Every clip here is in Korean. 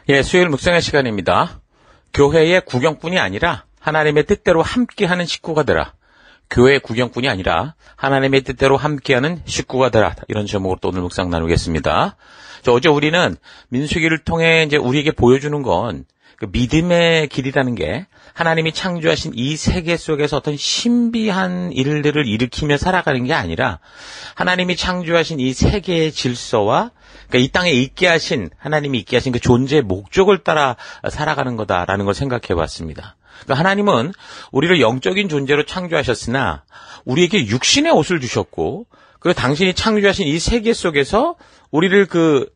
예, 수요일 묵상의 시간입니다. 교회의 구경뿐이 아니라 하나님의 뜻대로 함께하는 식구가 되라. 교회의 구경뿐이 아니라 하나님의 뜻대로 함께하는 식구가 되라. 이런 제목으로 또 오늘 묵상 나누겠습니다. 어제 우리는 민수기를 통해 이제 우리에게 보여주는 건 그 믿음의 길이라는 게 하나님이 창조하신 이 세계 속에서 어떤 신비한 일들을 일으키며 살아가는 게 아니라 하나님이 창조하신 이 세계의 질서와 그러니까 이 땅에 있게 하신 하나님이 있게 하신 그 존재의 목적을 따라 살아가는 거다라는 걸 생각해 봤습니다. 그러니까 하나님은 우리를 영적인 존재로 창조하셨으나 우리에게 육신의 옷을 주셨고 그리고 당신이 창조하신 이 세계 속에서 우리를 그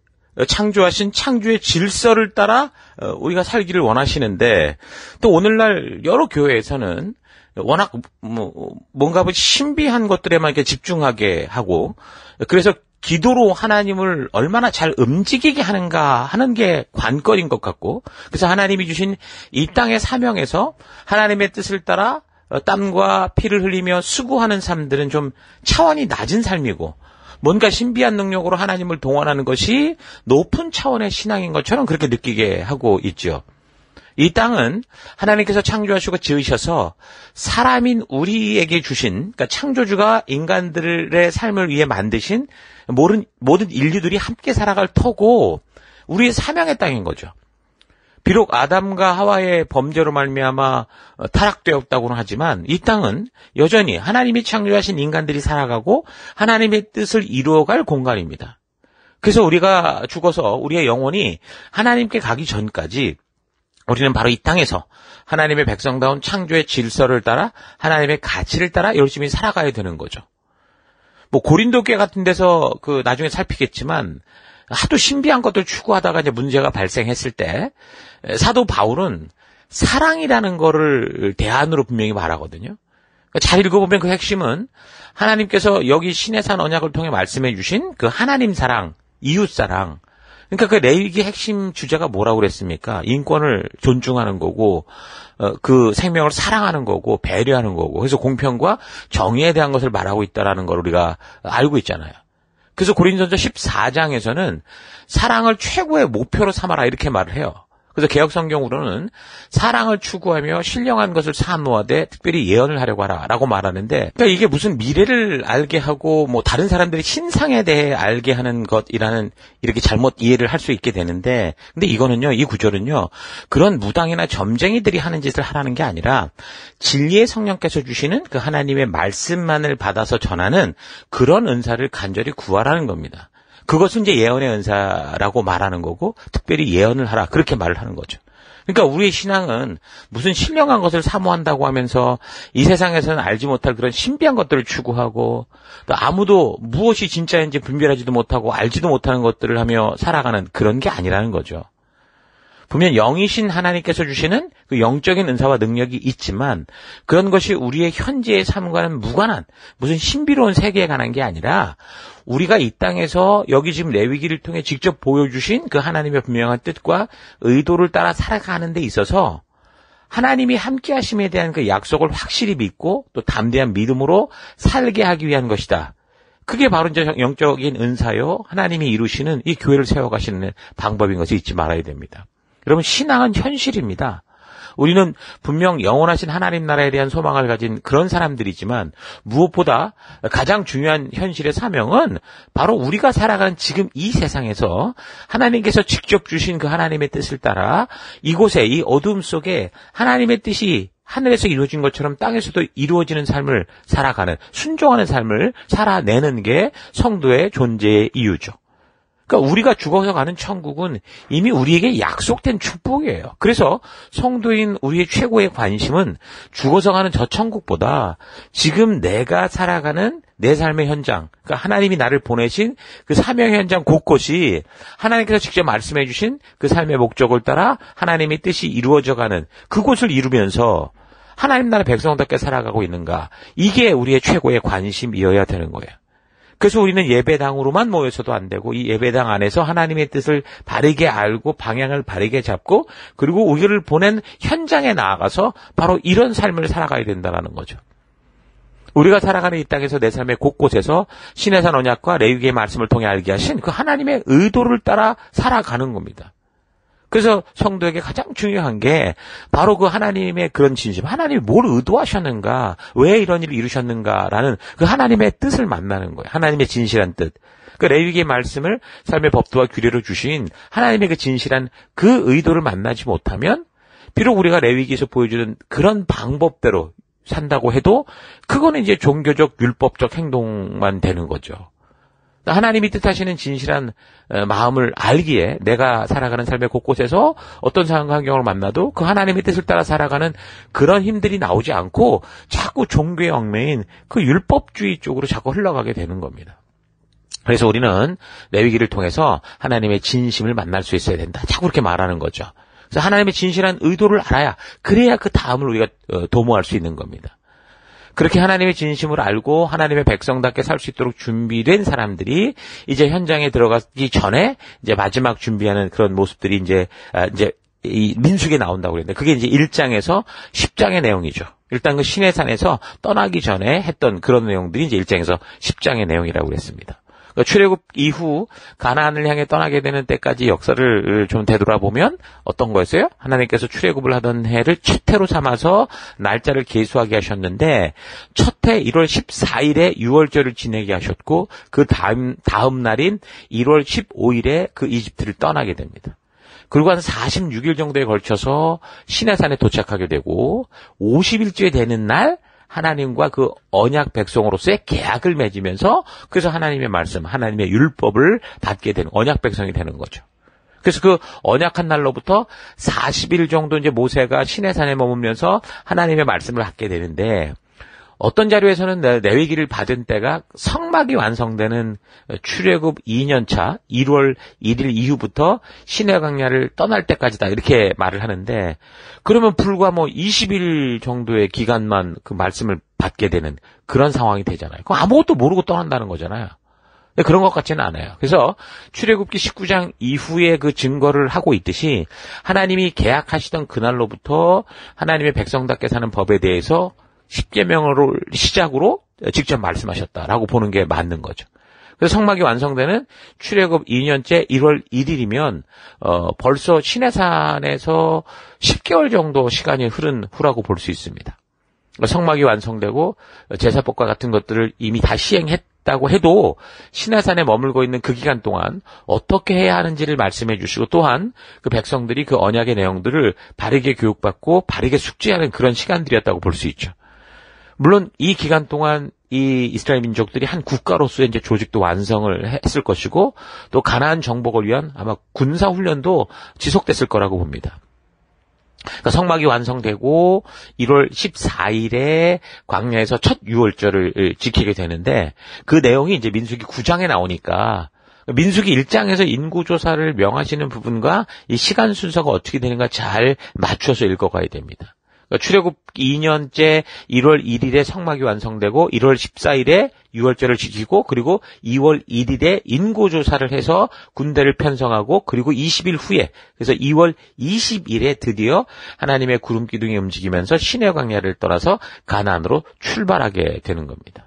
창조하신 창조의 질서를 따라 우리가 살기를 원하시는데 또 오늘날 여러 교회에서는 워낙 뭔가 신비한 것들에만 이렇게 집중하게 하고 그래서 기도로 하나님을 얼마나 잘 움직이게 하는가 하는 게 관건인 것 같고 그래서 하나님이 주신 이 땅의 사명에서 하나님의 뜻을 따라 땀과 피를 흘리며 수고하는 삶들은 좀 차원이 낮은 삶이고 뭔가 신비한 능력으로 하나님을 동원하는 것이 높은 차원의 신앙인 것처럼 그렇게 느끼게 하고 있죠. 이 땅은 하나님께서 창조하시고 지으셔서 사람인 우리에게 주신 그러니까 창조주가 인간들의 삶을 위해 만드신 모든 인류들이 함께 살아갈 터고 우리의 사명의 땅인 거죠. 비록 아담과 하와의 범죄로 말미암아 타락되었다고는 하지만 이 땅은 여전히 하나님이 창조하신 인간들이 살아가고 하나님의 뜻을 이루어갈 공간입니다. 그래서 우리가 죽어서 우리의 영혼이 하나님께 가기 전까지 우리는 바로 이 땅에서 하나님의 백성다운 창조의 질서를 따라 하나님의 가치를 따라 열심히 살아가야 되는 거죠. 고린도 교회 같은 데서 나중에 살피겠지만 하도 신비한 것들 추구하다가 이제 문제가 발생했을 때 사도 바울은 사랑이라는 거를 대안으로 분명히 말하거든요. 잘 읽어보면 그 핵심은 하나님께서 여기 시내산 언약을 통해 말씀해 주신 그 하나님 사랑, 이웃 사랑. 그러니까 그 레위기 핵심 주제가 뭐라고 그랬습니까? 인권을 존중하는 거고 그 생명을 사랑하는 거고 배려하는 거고 그래서 공평과 정의에 대한 것을 말하고 있다라는 걸 우리가 알고 있잖아요. 그래서 고린도전서 14장에서는 사랑을 최고의 목표로 삼아라 이렇게 말을 해요. 그래서 개역성경으로는 사랑을 추구하며 신령한 것을 사모하되 특별히 예언을 하려고 하라라고 말하는데 그러니까 이게 무슨 미래를 알게 하고 다른 사람들의 신상에 대해 알게 하는 것이라는 이렇게 잘못 이해를 할 수 있게 되는데 근데 이거는요 이 구절은요 그런 무당이나 점쟁이들이 하는 짓을 하라는 게 아니라 진리의 성령께서 주시는 그 하나님의 말씀만을 받아서 전하는 그런 은사를 간절히 구하라는 겁니다. 그것은 이제 예언의 은사라고 말하는 거고 특별히 예언을 하라 그렇게 말을 하는 거죠. 그러니까 우리의 신앙은 무슨 신령한 것을 사모한다고 하면서 이 세상에서는 알지 못할 그런 신비한 것들을 추구하고 또 아무도 무엇이 진짜인지 분별하지도 못하고 알지도 못하는 것들을 하며 살아가는 그런 게 아니라는 거죠. 보면 영이신 하나님께서 주시는 그 영적인 은사와 능력이 있지만 그런 것이 우리의 현재의 삶과는 무관한 무슨 신비로운 세계에 관한 게 아니라 우리가 이 땅에서 여기 지금 레위기를 통해 직접 보여주신 그 하나님의 분명한 뜻과 의도를 따라 살아가는 데 있어서 하나님이 함께 하심에 대한 그 약속을 확실히 믿고 또 담대한 믿음으로 살게 하기 위한 것이다. 그게 바로 이제 영적인 은사요 하나님이 이루시는 이 교회를 세워가시는 방법인 것을 잊지 말아야 됩니다. 여러분 신앙은 현실입니다. 우리는 분명 영원하신 하나님 나라에 대한 소망을 가진 그런 사람들이지만 무엇보다 가장 중요한 현실의 사명은 바로 우리가 살아가는 지금 이 세상에서 하나님께서 직접 주신 그 하나님의 뜻을 따라 이곳에 이 어둠 속에 하나님의 뜻이 하늘에서 이루어진 것처럼 땅에서도 이루어지는 삶을 살아가는 순종하는 삶을 살아내는 게 성도의 존재의 이유죠. 그러니까 우리가 죽어서 가는 천국은 이미 우리에게 약속된 축복이에요. 그래서 성도인 우리의 최고의 관심은 죽어서 가는 저 천국보다 지금 내가 살아가는 내 삶의 현장, 그러니까 하나님이 나를 보내신 그 사명 현장 곳곳이 하나님께서 직접 말씀해 주신 그 삶의 목적을 따라 하나님의 뜻이 이루어져가는 그곳을 이루면서 하나님 나라 백성답게 살아가고 있는가. 이게 우리의 최고의 관심이어야 되는 거예요. 그래서 우리는 예배당으로만 모여서도 안 되고 이 예배당 안에서 하나님의 뜻을 바르게 알고 방향을 바르게 잡고 그리고 우리를 보낸 현장에 나아가서 바로 이런 삶을 살아가야 된다는 거죠. 우리가 살아가는 이 땅에서 내 삶의 곳곳에서 시내산 언약과 레위기의 말씀을 통해 알게 하신 그 하나님의 의도를 따라 살아가는 겁니다. 그래서 성도에게 가장 중요한 게 바로 그 하나님의 그런 진심, 하나님이 뭘 의도하셨는가, 왜 이런 일을 이루셨는가라는 그 하나님의 뜻을 만나는 거예요. 하나님의 진실한 뜻. 그 레위기의 말씀을 삶의 법도와 규례로 주신 하나님의 그 진실한 그 의도를 만나지 못하면 비록 우리가 레위기에서 보여주는 그런 방법대로 산다고 해도 그거는 이제 종교적 율법적 행동만 되는 거죠. 하나님이 뜻하시는 진실한 마음을 알기에 내가 살아가는 삶의 곳곳에서 어떤 상황 환경을 만나도 그 하나님의 뜻을 따라 살아가는 그런 힘들이 나오지 않고 자꾸 종교의 얽매인 그 율법주의 쪽으로 자꾸 흘러가게 되는 겁니다. 그래서 우리는 레위기를 통해서 하나님의 진심을 만날 수 있어야 된다. 자꾸 그렇게 말하는 거죠. 그래서 하나님의 진실한 의도를 알아야 그래야 그 다음을 우리가 도모할 수 있는 겁니다. 그렇게 하나님의 진심을 알고 하나님의 백성답게 살 수 있도록 준비된 사람들이 이제 현장에 들어가기 전에 이제 마지막 준비하는 그런 모습들이 이제 이 민수기에 나온다고 그랬는데 그게 이제 1장에서 10장의 내용이죠. 일단 그 시내산에서 떠나기 전에 했던 그런 내용들이 이제 1장에서 10장의 내용이라고 그랬습니다. 출애굽 이후 가나안을 향해 떠나게 되는 때까지 역사를 좀 되돌아보면 어떤 거였어요? 하나님께서 출애굽을 하던 해를 첫 해로 삼아서 날짜를 계수하게 하셨는데 첫 해 1월 14일에 유월절을 지내게 하셨고 그 다음 날인 1월 15일에 그 이집트를 떠나게 됩니다. 그리고 한 46일 정도에 걸쳐서 시내산에 도착하게 되고 50일째 되는 날 하나님과 그 언약 백성으로서의 계약을 맺으면서 그래서 하나님의 말씀, 하나님의 율법을 받게 되는 언약 백성이 되는 거죠. 그래서 그 언약한 날로부터 40일 정도 이제 모세가 시내산에 머물면서 하나님의 말씀을 받게 되는데 어떤 자료에서는 레위기를 받은 때가 성막이 완성되는 출애굽 2년차 1월 1일 이후부터 시내 광야를 떠날 때까지다 이렇게 말을 하는데 그러면 불과 20일 정도의 기간만 그 말씀을 받게 되는 그런 상황이 되잖아요. 그럼 아무것도 모르고 떠난다는 거잖아요. 근데 그런 것 같지는 않아요. 그래서 출애굽기 19장 이후에 그 증거를 하고 있듯이 하나님이 계약하시던 그날로부터 하나님의 백성답게 사는 법에 대해서 10계명으로 시작으로 직접 말씀하셨다라고 보는 게 맞는 거죠. 그래서 성막이 완성되는 출애굽 2년째 1월 1일이면 벌써 시내산에서 10개월 정도 시간이 흐른 후라고 볼 수 있습니다. 성막이 완성되고 제사법과 같은 것들을 이미 다 시행했다고 해도 시내산에 머물고 있는 그 기간 동안 어떻게 해야 하는지를 말씀해 주시고 또한 그 백성들이 그 언약의 내용들을 바르게 교육받고 바르게 숙지하는 그런 시간들이었다고 볼 수 있죠. 물론 이 기간 동안 이 이스라엘 민족들이 한 국가로서의 이제 조직도 완성을 했을 것이고 또 가나안 정복을 위한 아마 군사 훈련도 지속됐을 거라고 봅니다. 그러니까 성막이 완성되고 1월 14일에 광야에서 첫 유월절을 지키게 되는데 그 내용이 이제 민수기 9장에 나오니까 민수기 1장에서 인구조사를 명하시는 부분과 이 시간 순서가 어떻게 되는가 잘 맞춰서 읽어가야 됩니다. 그러니까 출애굽 2년째 1월 1일에 성막이 완성되고 1월 14일에 유월절을 지키고 그리고 2월 1일에 인구조사를 해서 군대를 편성하고 그리고 20일 후에 그래서 2월 20일에 드디어 하나님의 구름 기둥이 움직이면서 시내 광야를 떠나서 가나안으로 출발하게 되는 겁니다.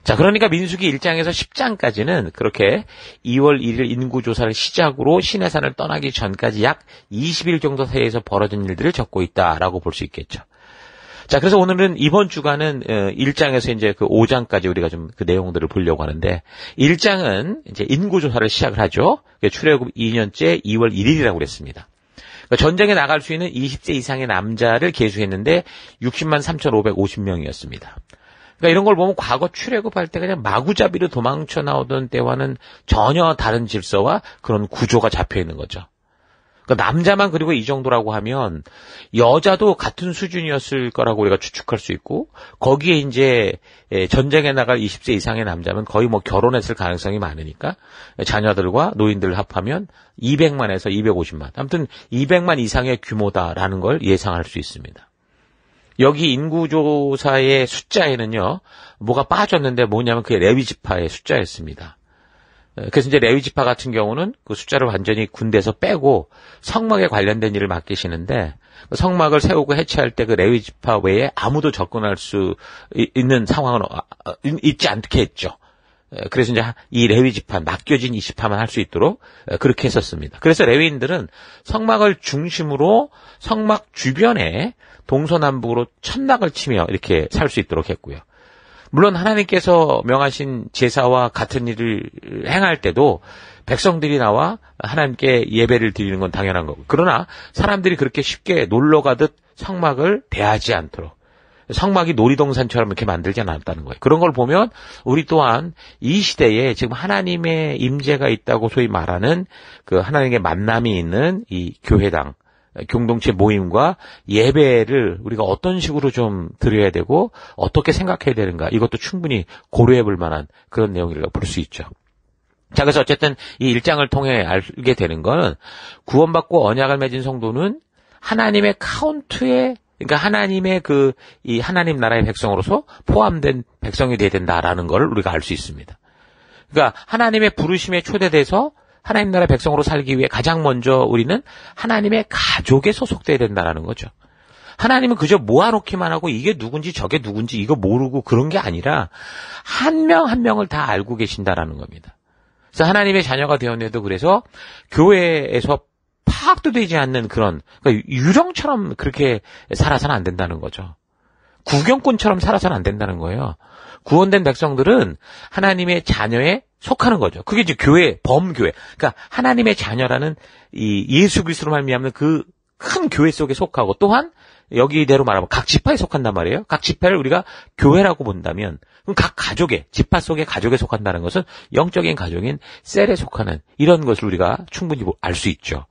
자, 그러니까 민수기 1장에서 10장까지는 그렇게 2월 1일 인구조사를 시작으로 시내산을 떠나기 전까지 약 20일 정도 사이에서 벌어진 일들을 적고 있다라고 볼 수 있겠죠. 자, 그래서 오늘은 이번 주간은 1장에서 이제 그 5장까지 우리가 좀 그 내용들을 보려고 하는데 1장은 이제 인구조사를 시작을 하죠. 출애굽 2년째 2월 1일이라고 그랬습니다. 그러니까 전쟁에 나갈 수 있는 20세 이상의 남자를 계수했는데 60만 3,550명이었습니다. 그러니까 이런 걸 보면 과거 출애굽할 때 그냥 마구잡이로 도망쳐 나오던 때와는 전혀 다른 질서와 그런 구조가 잡혀 있는 거죠. 그러니까 남자만 그리고 이 정도라고 하면 여자도 같은 수준이었을 거라고 우리가 추측할 수 있고 거기에 이제 전쟁에 나갈 20세 이상의 남자면 거의 결혼했을 가능성이 많으니까 자녀들과 노인들을 합하면 200만에서 250만 아무튼 200만 이상의 규모다라는 걸 예상할 수 있습니다. 여기 인구조사의 숫자에는요, 뭐가 빠졌는데 뭐냐면 그게 레위지파의 숫자였습니다. 그래서 이제 레위지파 같은 경우는 그 숫자를 완전히 군대에서 빼고 성막에 관련된 일을 맡기시는데 성막을 세우고 해체할 때 그 레위지파 외에 아무도 접근할 수 있는 상황은 있지 않게 했죠. 그래서 이제 이 레위 지파, 맡겨진 이 지파만 할 수 있도록 그렇게 했었습니다. 그래서 레위인들은 성막을 중심으로 성막 주변에 동서남북으로 천막을 치며 이렇게 살 수 있도록 했고요. 물론 하나님께서 명하신 제사와 같은 일을 행할 때도 백성들이 나와 하나님께 예배를 드리는 건 당연한 거고, 그러나 사람들이 그렇게 쉽게 놀러 가듯 성막을 대하지 않도록 성막이 놀이동산처럼 이렇게 만들지 않았다는 거예요. 그런 걸 보면 우리 또한 이 시대에 지금 하나님의 임재가 있다고 소위 말하는 그 하나님의 만남이 있는 이 교회당, 공동체 모임과 예배를 우리가 어떤 식으로 좀 드려야 되고 어떻게 생각해야 되는가, 이것도 충분히 고려해 볼 만한 그런 내용이라고 볼 수 있죠. 자, 그래서 어쨌든 이 1장을 통해 알게 되는 거는 구원받고 언약을 맺은 성도는 하나님의 카운트에, 그러니까 하나님의 이 하나님 나라의 백성으로서 포함된 백성이 돼야 된다라는 걸 우리가 알 수 있습니다. 그러니까 하나님의 부르심에 초대돼서 하나님 나라 백성으로 살기 위해 가장 먼저 우리는 하나님의 가족에 소속돼야 된다는 거죠. 하나님은 그저 모아놓기만 하고 이게 누군지 저게 누군지 이거 모르고 그런 게 아니라 한 명 한 명을 다 알고 계신다라는 겁니다. 그래서 하나님의 자녀가 되었는데도 그래서 교회에서 파악도 되지 않는 그런, 그러니까 유령처럼 그렇게 살아서는 안 된다는 거죠. 구경꾼처럼 살아서는 안 된다는 거예요. 구원된 백성들은 하나님의 자녀에 속하는 거죠. 그게 이제 교회, 범교회. 그러니까 하나님의 자녀라는 이 예수 그리스도로 말미암는 그 큰 교회 속에 속하고, 또한 여기대로 말하면 각 지파에 속한단 말이에요. 각 지파를 우리가 교회라고 본다면, 그럼 각 가족에, 지파 속의 가족에 속한다는 것은 영적인 가족인 셀에 속하는 이런 것을 우리가 충분히 알 수 있죠.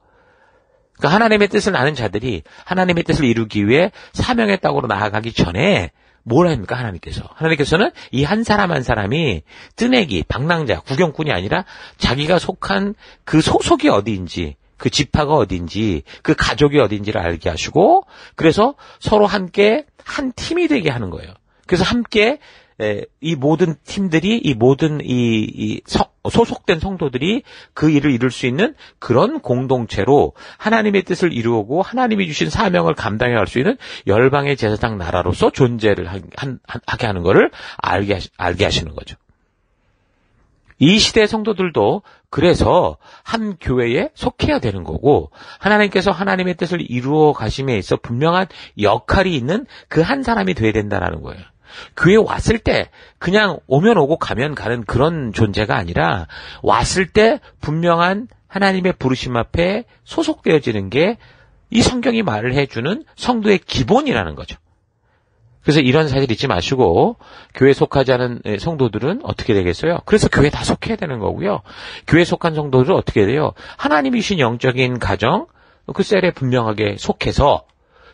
그러니까 하나님의 뜻을 아는 자들이 하나님의 뜻을 이루기 위해 사명의 땅으로 나아가기 전에 뭘 합니까? 하나님께서는 이 한 사람 한 사람이 뜨내기, 방랑자, 구경꾼이 아니라 자기가 속한 그 소속이 어디인지, 그 지파가 어딘지, 그 가족이 어딘지를 알게 하시고, 그래서 서로 함께 한 팀이 되게 하는 거예요. 그래서 함께 이 모든 팀들이, 이 모든 소속된 성도들이 그 일을 이룰 수 있는 그런 공동체로 하나님의 뜻을 이루고 하나님이 주신 사명을 감당해 갈 수 있는 열방의 제사장 나라로서 존재를 하게 하는 것을 알게 하시는 거죠. 이 시대의 성도들도 그래서 한 교회에 속해야 되는 거고, 하나님께서 하나님의 뜻을 이루어 가심에 있어 분명한 역할이 있는 그 한 사람이 돼야 된다는 거예요. 교회에 왔을 때 그냥 오면 오고 가면 가는 그런 존재가 아니라, 왔을 때 분명한 하나님의 부르심 앞에 소속되어지는 게 이 성경이 말을 해주는 성도의 기본이라는 거죠. 그래서 이런 사실 잊지 마시고, 교회에 속하지 않은 성도들은 어떻게 되겠어요? 그래서 교회에 다 속해야 되는 거고요. 교회에 속한 성도들은 어떻게 돼요? 하나님이 주신 영적인 가정, 그 셀에 분명하게 속해서,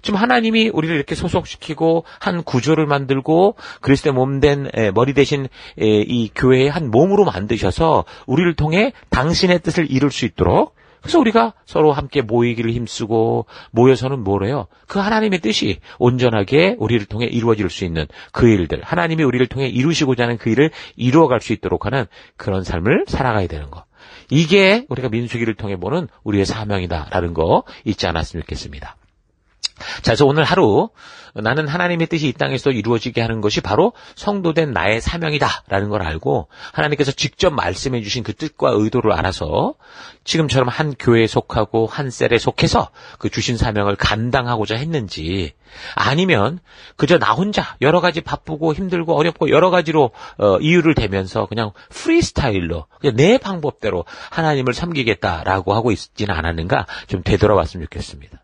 지금 하나님이 우리를 이렇게 소속시키고 한 구조를 만들고 그리스도의 몸된 머리 대신 이 교회의 한 몸으로 만드셔서 우리를 통해 당신의 뜻을 이룰 수 있도록, 그래서 우리가 서로 함께 모이기를 힘쓰고 모여서는 뭐래요? 그 하나님의 뜻이 온전하게 우리를 통해 이루어질 수 있는 그 일들, 하나님이 우리를 통해 이루시고자 하는 그 일을 이루어갈 수 있도록 하는 그런 삶을 살아가야 되는 거. 이게 우리가 민수기를 통해 보는 우리의 사명이다라는 거 잊지 않았으면 좋겠습니다. 자, 그래서 오늘 하루 나는 하나님의 뜻이 이 땅에서 이루어지게 하는 것이 바로 성도된 나의 사명이다라는 걸 알고, 하나님께서 직접 말씀해 주신 그 뜻과 의도를 알아서 지금처럼 한 교회에 속하고 한 셀에 속해서 그 주신 사명을 감당하고자 했는지, 아니면 그저 나 혼자 여러 가지 바쁘고 힘들고 어렵고 여러 가지로 이유를 대면서 그냥 프리스타일로 그냥 내 방법대로 하나님을 섬기겠다라고 하고 있지는 않았는가 좀 되돌아봤으면 좋겠습니다.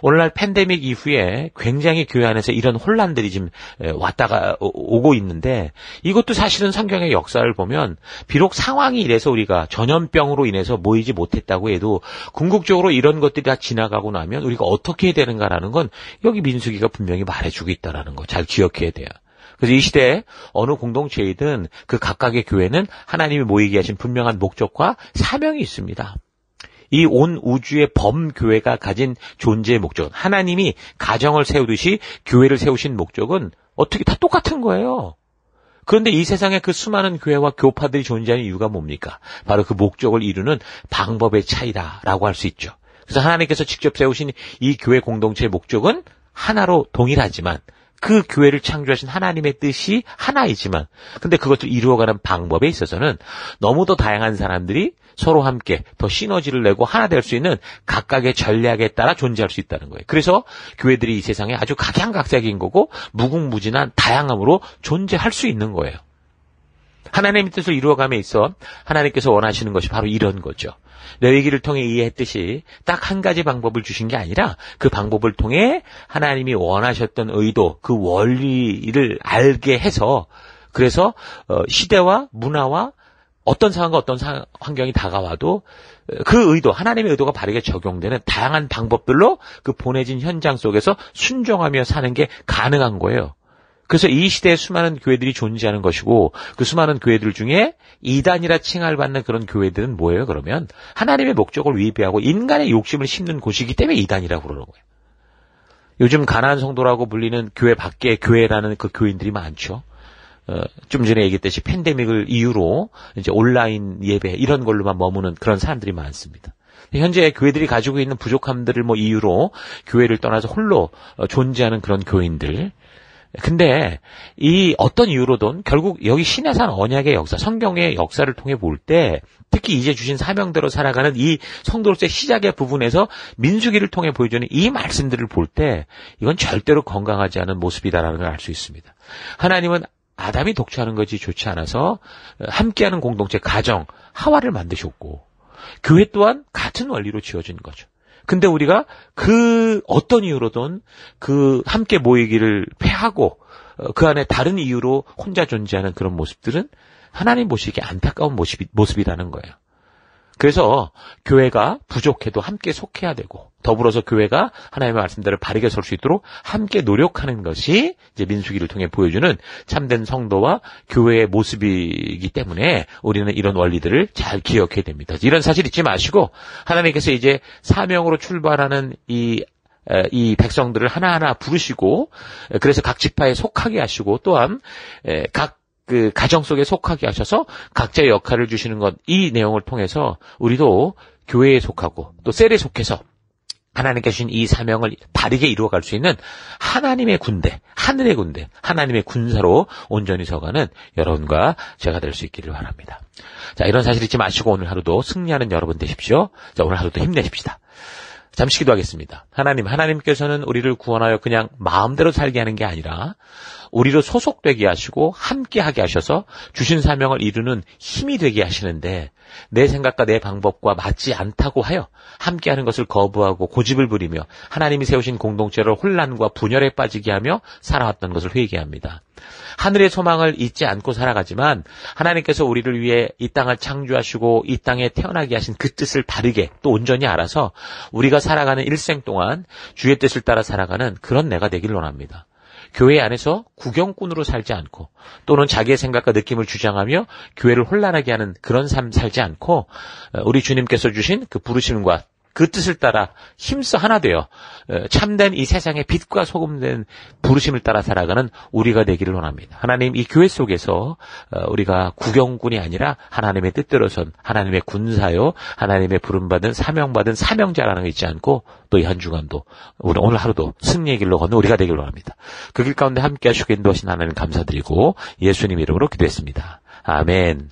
오늘날 팬데믹 이후에 굉장히 교회 안에서 이런 혼란들이 지금 왔다가 오고 있는데, 이것도 사실은 성경의 역사를 보면 비록 상황이 이래서 우리가 전염병으로 인해서 모이지 못했다고 해도 궁극적으로 이런 것들이 다 지나가고 나면 우리가 어떻게 해야 되는가라는 건 여기 민수기가 분명히 말해주고 있다는 거 잘 기억해야 돼요. 그래서 이 시대에 어느 공동체이든 그 각각의 교회는 하나님이 모이게 하신 분명한 목적과 사명이 있습니다. 이 온 우주의 범교회가 가진 존재의 목적은, 하나님이 가정을 세우듯이 교회를 세우신 목적은 어떻게 다 똑같은 거예요. 그런데 이 세상에 그 수많은 교회와 교파들이 존재하는 이유가 뭡니까? 바로 그 목적을 이루는 방법의 차이다라고 할 수 있죠. 그래서 하나님께서 직접 세우신 이 교회 공동체의 목적은 하나로 동일하지만 그 교회를 창조하신 하나님의 뜻이 하나이지만 근데 그것을 이루어가는 방법에 있어서는 너무도 다양한 사람들이 서로 함께 더 시너지를 내고 하나 될 수 있는 각각의 전략에 따라 존재할 수 있다는 거예요. 그래서 교회들이 이 세상에 아주 각양각색인 거고 무궁무진한 다양함으로 존재할 수 있는 거예요. 하나님의 뜻을 이루어감에 있어 하나님께서 원하시는 것이 바로 이런 거죠. 레위기를 통해 이해했듯이 딱 한 가지 방법을 주신 게 아니라 그 방법을 통해 하나님이 원하셨던 의도, 그 원리를 알게 해서 그래서 시대와 문화와 어떤 상황과 어떤 환경이 다가와도 그 의도, 하나님의 의도가 바르게 적용되는 다양한 방법들로 그 보내진 현장 속에서 순종하며 사는 게 가능한 거예요. 그래서 이 시대에 수많은 교회들이 존재하는 것이고 그 수많은 교회들 중에 이단이라 칭할 받는 그런 교회들은 뭐예요? 그러면 하나님의 목적을 위배하고 인간의 욕심을 심는 곳이기 때문에 이단이라고 그러는 거예요. 요즘 가난한 성도라고 불리는 교회 밖에 교회라는 그 교인들이 많죠. 좀 전에 얘기했듯이 팬데믹을 이유로 이제 온라인 예배 이런 걸로만 머무는 그런 사람들이 많습니다. 현재 교회들이 가지고 있는 부족함들을 이유로 교회를 떠나서 홀로 존재하는 그런 교인들. 근데 이 어떤 이유로든 결국 여기 신해산 언약의 역사, 성경의 역사를 통해 볼 때 특히 이제 주신 사명대로 살아가는 이 성도로서의 시작의 부분에서 민수기를 통해 보여주는 이 말씀들을 볼 때 이건 절대로 건강하지 않은 모습이다라는 걸 알 수 있습니다. 하나님은 아담이 독처하는 것이 좋지 않아서 함께하는 공동체, 가정, 하와를 만드셨고 교회 또한 같은 원리로 지어진 거죠. 근데 우리가 그 어떤 이유로든 그 함께 모이기를 패하고 그 안에 다른 이유로 혼자 존재하는 그런 모습들은 하나님 보시기에 안타까운 모습이라는 거예요. 그래서 교회가 부족해도 함께 속해야 되고 더불어서 교회가 하나님의 말씀대로 바르게 설 수 있도록 함께 노력하는 것이 이제 민수기를 통해 보여주는 참된 성도와 교회의 모습이기 때문에 우리는 이런 원리들을 잘 기억해야 됩니다. 이런 사실 잊지 마시고 하나님께서 이제 사명으로 출발하는 이 백성들을 하나하나 부르시고 그래서 각 지파에 속하게 하시고 또한 각 그 가정 속에 속하게 하셔서 각자의 역할을 주시는 것, 이 내용을 통해서 우리도 교회에 속하고 또 셀에 속해서 하나님께 주신 이 사명을 바르게 이루어갈 수 있는 하나님의 군대, 하늘의 군대, 하나님의 군사로 온전히 서가는 여러분과 제가 될 수 있기를 바랍니다. 자, 이런 사실 잊지 마시고 오늘 하루도 승리하는 여러분 되십시오. 자, 오늘 하루도 힘내십시다. 잠시 기도하겠습니다. 하나님께서는 우리를 구원하여 그냥 마음대로 살게 하는 게 아니라 우리로 소속되게 하시고 함께하게 하셔서 주신 사명을 이루는 힘이 되게 하시는데 내 생각과 내 방법과 맞지 않다고 하여 함께하는 것을 거부하고 고집을 부리며 하나님이 세우신 공동체를 혼란과 분열에 빠지게 하며 살아왔던 것을 회개합니다. 하늘의 소망을 잊지 않고 살아가지만 하나님께서 우리를 위해 이 땅을 창조하시고 이 땅에 태어나게 하신 그 뜻을 바르게 또 온전히 알아서 우리가 살아가는 일생 동안 주의 뜻을 따라 살아가는 그런 내가 되길 원합니다. 교회 안에서 구경꾼으로 살지 않고 또는 자기의 생각과 느낌을 주장하며 교회를 혼란하게 하는 그런 삶 살지 않고 우리 주님께서 주신 그 부르심과 그 뜻을 따라 힘써 하나 되어 참된 이 세상의 빛과 소금된 부르심을 따라 살아가는 우리가 되기를 원합니다. 하나님, 이 교회 속에서 우리가 구경꾼이 아니라 하나님의 뜻대로선 하나님의 군사요, 하나님의 부름받은 사명받은 사명자라는 거 잊지 않고 또 이 한 주간도 오늘 하루도 승리의 길로 걷는 우리가 되기를 원합니다. 그 길 가운데 함께 하시고 인도하신 하나님 감사드리고 예수님 이름으로 기도했습니다. 아멘.